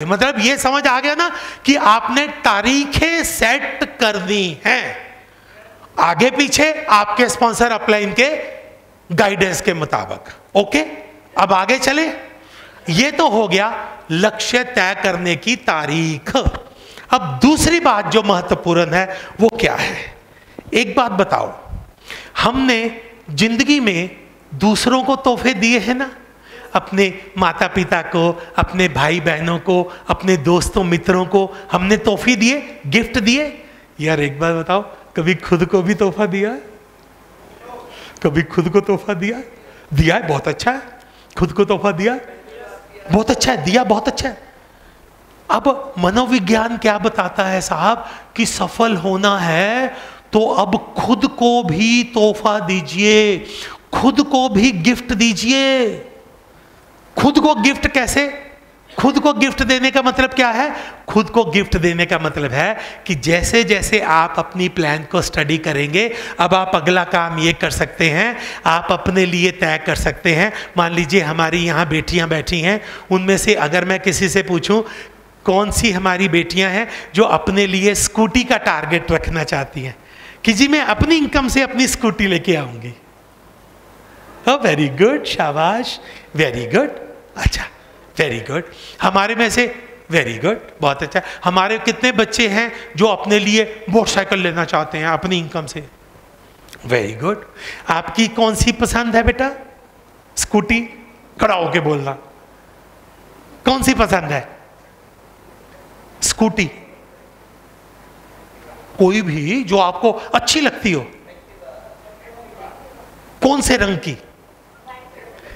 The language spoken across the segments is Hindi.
मतलब ये समझ आ गया ना कि आपने तारीखें सेट करनी हैं, आगे पीछे आपके स्पॉन्सर अपलाइन के गाइडेंस के मुताबिक। ओके, अब आगे चले। ये तो हो गया लक्ष्य तय करने की तारीख। अब दूसरी बात जो महत्वपूर्ण है वो क्या है? एक बात बताओ, हमने जिंदगी में दूसरों को तोहफे दिए हैं ना, अपने माता पिता को, अपने भाई बहनों को, अपने दोस्तों मित्रों को हमने तोहफे दिए, गिफ्ट दिए। यार एक बात बताओ, कभी खुद को भी तोहफा दिया है? कभी खुद को तोहफा दिया? दिया है, बहुत अच्छा है। खुद को तोहफा दिया, बहुत अच्छा है, दिया बहुत अच्छा है। अब मनोविज्ञान क्या बताता है साहब, कि सफल होना है तो अब खुद को भी तोहफा दीजिए, खुद को भी गिफ्ट दीजिए। खुद को गिफ्ट कैसे? खुद को गिफ्ट देने का मतलब क्या है? खुद को गिफ्ट देने का मतलब है कि जैसे जैसे आप अपनी प्लान को स्टडी करेंगे, अब आप अगला काम ये कर सकते हैं, आप अपने लिए तय कर सकते हैं। मान लीजिए हमारी यहाँ बेटियाँ बैठी हैं, उनमें से अगर मैं किसी से पूछूं कौन सी हमारी बेटियाँ हैं जो अपने लिए स्कूटी का टारगेट रखना चाहती हैं कि जी मैं अपनी इनकम से अपनी स्कूटी लेके आऊँगी। वेरी गुड, शाबाश, वेरी गुड, अच्छा, वेरी गुड। हमारे में से वेरी गुड, बहुत अच्छा। हमारे कितने बच्चे हैं जो अपने लिए मोटरसाइकिल लेना चाहते हैं अपनी इनकम से? Very good. आपकी कौन सी पसंद है बेटा? स्कूटी? खड़ा होके बोलना, कौन सी पसंद है? स्कूटी? कोई भी जो आपको अच्छी लगती हो। कौन से रंग की?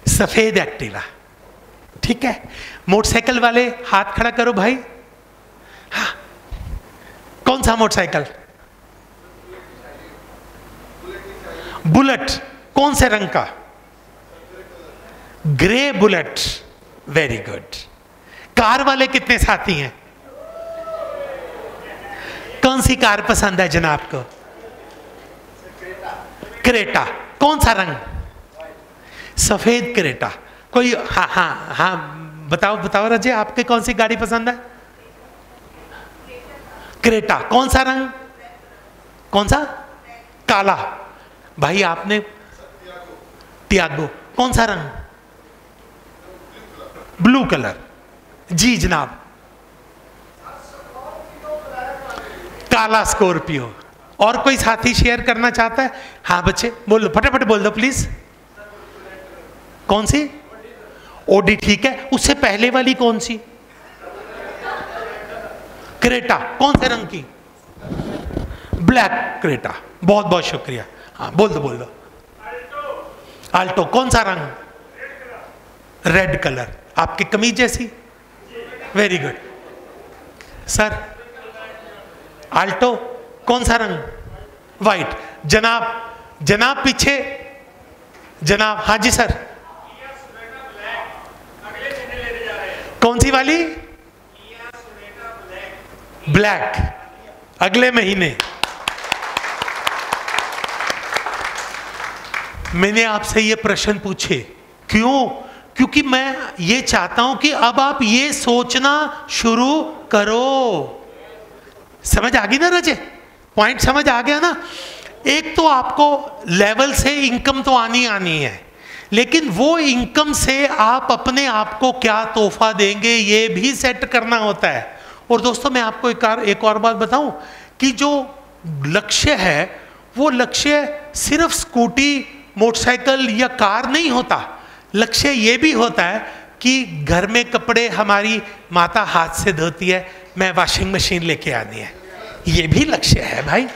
सफेद एक्टिवा, ठीक है। मोटरसाइकिल वाले हाथ खड़ा करो भाई। हाँ, कौन सा मोटरसाइकिल? बुलेट। कौन से रंग का? Grey bullet, very good. Car वाले कितने साथी हैं? कौन सी कार पसंद है जनाब को? क्रेटा। कौन सा रंग? सफेद क्रेटा। कोई? हाँ हाँ हाँ, बताओ बताओ रजे, आपके कौन सी गाड़ी पसंद है? क्रेटा। कौन सा रंग? कौन सा? काला। भाई आपने? टियागो। कौन सा रंग? Blue colour. जी जनाब। काला स्कॉर्पियो। और कोई साथी शेयर करना चाहता है? हाँ बच्चे बोल दो, फटाफट बोल दो प्लीज। कौन सी? ओडी, ठीक है। उससे पहले वाली कौन सी? क्रेटा। कौन से रंग की? ब्लैक क्रेटा, बहुत बहुत शुक्रिया। हाँ बोल दो बोल दो। आल्टो। कौन सा रंग? रेड कलर, आपकी कमीज जैसी। Very good sir. आल्टो। कौन सा रंग? वाइट। जनाब, जनाब पीछे, जनाब। हाँ जी सर। कौन सी वाली? ब्लैक, अगले महीने। मैंने आपसे ये प्रश्न पूछे क्यों? क्योंकि मैं ये चाहता हूं कि अब आप ये सोचना शुरू करो। समझ आ गई ना रजे? पॉइंट समझ आ गया ना? एक तो आपको लेवल से इनकम तो आनी है, लेकिन वो इनकम से आप अपने आप को क्या तोहफा देंगे ये भी सेट करना होता है। और दोस्तों मैं आपको एक और बात बताऊं कि जो लक्ष्य है वो लक्ष्य सिर्फ स्कूटी, मोटरसाइकिल या कार नहीं होता। लक्ष्य ये भी होता है कि घर में कपड़े हमारी माता हाथ से धोती है, मैं वॉशिंग मशीन लेके आनी है। ये भी लक्ष्य है भाई,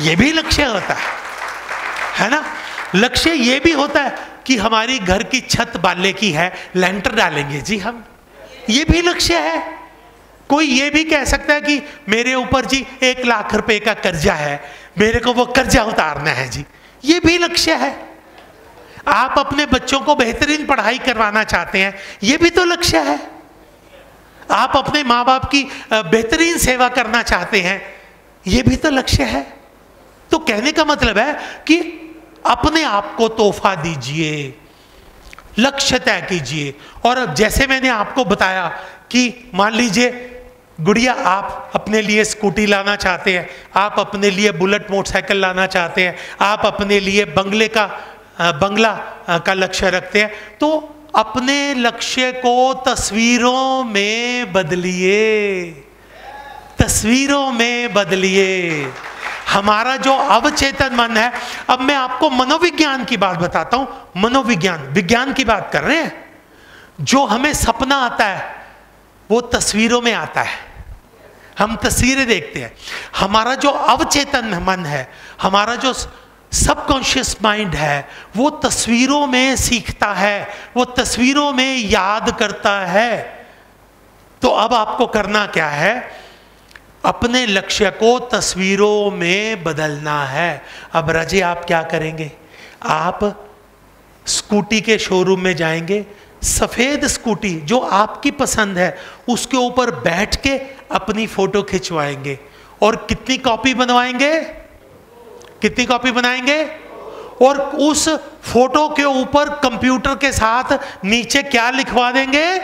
ये भी लक्ष्य होता है ना? लक्ष्य ये भी होता है कि हमारी घर की छत बाले की है, लेंटर डालेंगे जी हम, ये भी लक्ष्य है। कोई ये भी कह सकता है कि मेरे ऊपर जी 1 लाख रुपए का कर्जा है, मेरे को वो कर्जा उतारना है जी, ये भी लक्ष्य है। आप अपने बच्चों को बेहतरीन पढ़ाई करवाना चाहते हैं, ये भी तो लक्ष्य है। आप अपने माँ बाप की बेहतरीन सेवा करना चाहते हैं, ये भी तो लक्ष्य है। तो कहने का मतलब है कि अपने आप को तोहफा दीजिए, लक्ष्य तय कीजिए। और अब जैसे मैंने आपको बताया कि मान लीजिए गुड़िया आप अपने लिए स्कूटी लाना चाहते हैं, आप अपने लिए बुलेट मोटरसाइकिल लाना चाहते हैं, आप अपने लिए बंगला का लक्ष्य रखते हैं, तो अपने लक्ष्य को तस्वीरों में बदलिए, तस्वीरों में बदलिए। हमारा जो अवचेतन मन है, अब मैं आपको मनोविज्ञान की बात बताता हूं, मनोविज्ञान, विज्ञान की बात कर रहे हैं। जो हमें सपना आता है वो तस्वीरों में आता है, हम तस्वीरें देखते हैं। हमारा जो अवचेतन मन है, हमारा जो सबकॉन्शियस माइंड है, वो तस्वीरों में सीखता है, वो तस्वीरों में याद करता है। तो अब आपको करना क्या है? अपने लक्ष्य को तस्वीरों में बदलना है। अब राजे आप क्या करेंगे? आप स्कूटी के शोरूम में जाएंगे, सफेद स्कूटी जो आपकी पसंद है उसके ऊपर बैठ के अपनी फोटो खिंचवाएंगे। और कितनी कॉपी बनवाएंगे? कितनी कॉपी बनाएंगे? और उस फोटो के ऊपर कंप्यूटर के साथ नीचे क्या लिखवा देंगे?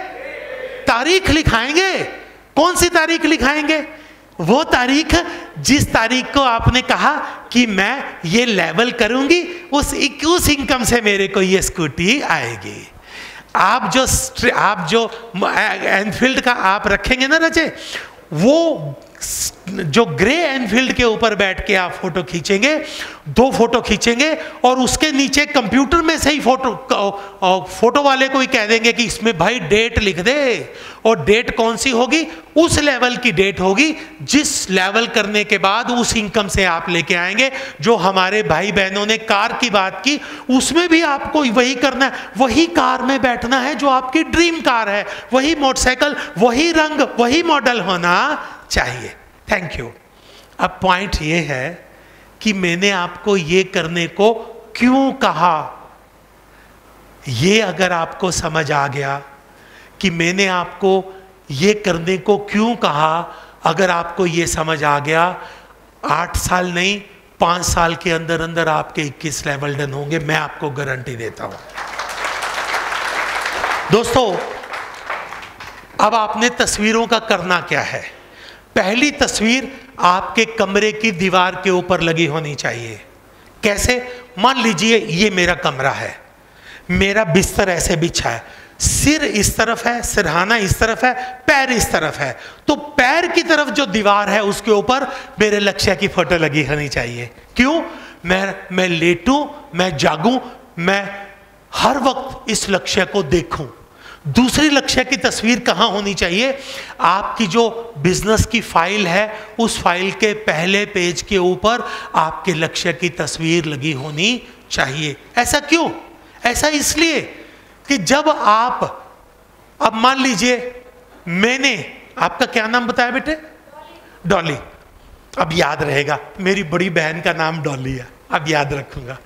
तारीख लिखाएंगे। कौन सी तारीख लिखाएंगे? वो तारीख जिस तारीख को आपने कहा कि मैं ये लेवल करूंगी, उस इनकम से मेरे को ये स्कूटी आएगी। आप जो एनफील्ड का आप रखेंगे ना रचे, वो जो ग्रे एनफील्ड के ऊपर बैठ के आप फोटो खींचेंगे, 2 फोटो खींचेंगे और उसके नीचे कंप्यूटर में से ही फोटो वाले को ही कह देंगे कि इसमें भाई डेट लिख दे। और डेट कौन सी होगी? उस लेवल की डेट होगी जिस लेवल करने के बाद उस इनकम से आप लेके आएंगे। जो हमारे भाई बहनों ने कार की बात की, उसमें भी आपको वही करना है, वही कार में बैठना है जो आपकी ड्रीम कार है, वही मोटरसाइकिल, वही रंग, वही मॉडल होना चाहिए। Thank you. अब पॉइंट ये है कि मैंने आपको ये करने को क्यों कहा। ये अगर आपको समझ आ गया कि मैंने आपको ये करने को क्यों कहा, अगर आपको ये समझ आ गया, 8 साल नहीं 5 साल के अंदर अंदर आपके 21 लेवल डन होंगे, मैं आपको गारंटी देता हूं। दोस्तों, अब आपने तस्वीरों का करना क्या है? पहली तस्वीर आपके कमरे की दीवार के ऊपर लगी होनी चाहिए। कैसे? मान लीजिए ये मेरा कमरा है, मेरा बिस्तर ऐसे बिछा है, सिर इस तरफ है, सिरहाना इस तरफ है, पैर इस तरफ है, तो पैर की तरफ जो दीवार है उसके ऊपर मेरे लक्ष्य की फोटो लगी होनी चाहिए। क्यों? मैं लेटूं, मैं जागूं, मैं हर वक्त इस लक्ष्य को देखूं। दूसरी लक्ष्य की तस्वीर कहाँ होनी चाहिए? आपकी जो बिजनेस की फाइल है, उस फाइल के पहले पेज के ऊपर आपके लक्ष्य की तस्वीर लगी होनी चाहिए। ऐसा क्यों? ऐसा इसलिए कि जब आप, अब मान लीजिए मैंने, आपका क्या नाम बताया बेटे? डॉली। अब याद रहेगा, मेरी बड़ी बहन का नाम डॉली है, अब याद रखूंगा।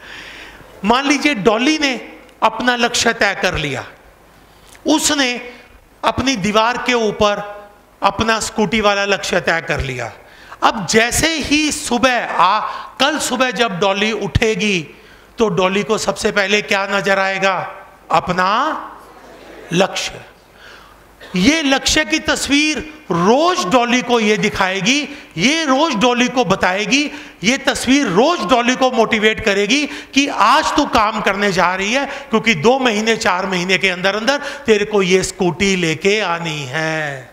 मान लीजिए डॉली ने अपना लक्ष्य तय कर लिया, उसने अपनी दीवार के ऊपर अपना स्कूटी वाला लक्ष्य तय कर लिया। अब जैसे ही कल सुबह जब डॉली उठेगी तो डॉली को सबसे पहले क्या नजर आएगा? अपना लक्ष्य। ये लक्ष्य की तस्वीर रोज डॉली को ये दिखाएगी, ये रोज डॉली को बताएगी, ये तस्वीर रोज डॉली को मोटिवेट करेगी कि आज तू काम करने जा रही है, क्योंकि 2 महीने 4 महीने के अंदर अंदर तेरे को ये स्कूटी लेके आनी है।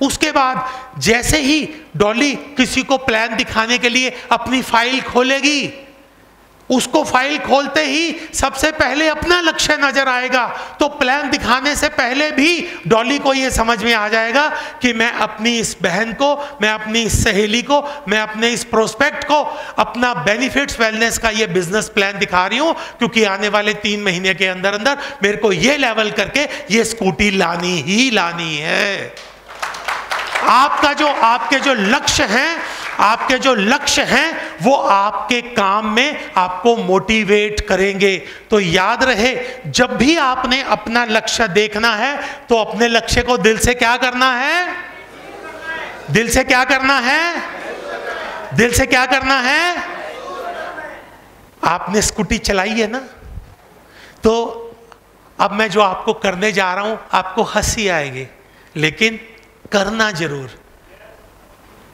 उसके बाद जैसे ही डॉली किसी को प्लान दिखाने के लिए अपनी फाइल खोलेगी, उसको फाइल खोलते ही सबसे पहले अपना लक्ष्य नजर आएगा। तो प्लान दिखाने से पहले भी डॉली को यह समझ में आ जाएगा कि मैं अपनी इस बहन को, मैं अपनी इस सहेली को, मैं अपने इस प्रोस्पेक्ट को अपना बेनिफिट्स वेलनेस का ये बिजनेस प्लान दिखा रही हूं, क्योंकि आने वाले 3 महीने के अंदर अंदर मेरे को ये लेवल करके ये स्कूटी लानी ही लानी है। आपके जो लक्ष्य हैं वो आपके काम में आपको मोटिवेट करेंगे। तो याद रहे, जब भी आपने अपना लक्ष्य देखना है तो अपने लक्ष्य को दिल से क्या करना है? दिल से क्या करना है? दिल से क्या करना है? आपने स्कूटी चलाई है ना, तो अब मैं जो आपको करने जा रहा हूं आपको हंसी आएगी, लेकिन करना जरूर।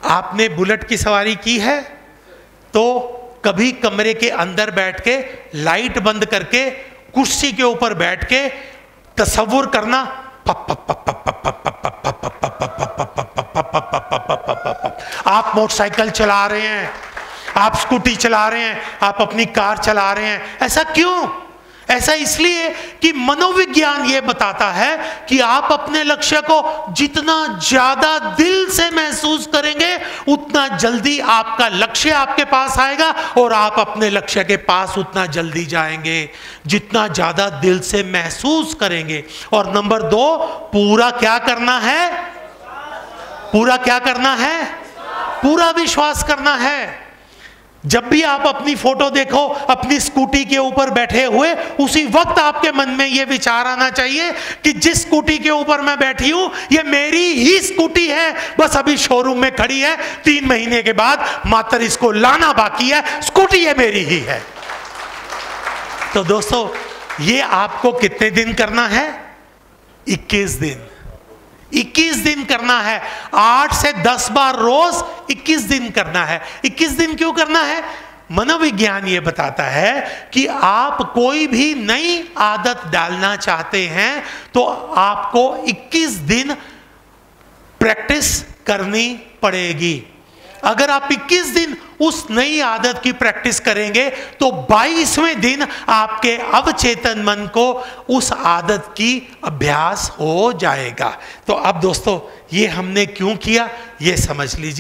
आपने बुलेट की सवारी की है तो कभी कमरे के अंदर बैठ के लाइट बंद करके कुर्सी के ऊपर बैठ के तसव्वुर करना, आप मोटरसाइकिल चला रहे हैं, आप स्कूटी चला रहे हैं, आप अपनी कार चला रहे हैं। ऐसा क्यों? ऐसा इसलिए कि मनोविज्ञान ये बताता है कि आप अपने लक्ष्य को जितना ज्यादा दिल से महसूस करेंगे उतना जल्दी आपका लक्ष्य आपके पास आएगा और आप अपने लक्ष्य के पास उतना जल्दी जाएंगे जितना ज्यादा दिल से महसूस करेंगे। और नंबर 2, पूरा क्या करना है? पूरा क्या करना है? पूरा विश्वास करना है। जब भी आप अपनी फोटो देखो अपनी स्कूटी के ऊपर बैठे हुए, उसी वक्त आपके मन में यह विचार आना चाहिए कि जिस स्कूटी के ऊपर मैं बैठी हूं यह मेरी ही स्कूटी है, बस अभी शोरूम में खड़ी है, 3 महीने के बाद मात्र इसको लाना बाकी है, स्कूटी ये मेरी ही है। तो दोस्तों, ये आपको कितने दिन करना है? 21 दिन। 21 दिन करना है, 8 से 10 बार रोज 21 दिन करना है। 21 दिन क्यों करना है? मनोविज्ञान ये बताता है कि आप कोई भी नई आदत डालना चाहते हैं तो आपको 21 दिन प्रैक्टिस करनी पड़ेगी। अगर आप 21 दिन उस नई आदत की प्रैक्टिस करेंगे तो 22वें दिन आपके अवचेतन मन को उस आदत की अभ्यास हो जाएगा। तो अब दोस्तों, ये हमने क्यों किया ये समझ लीजिए।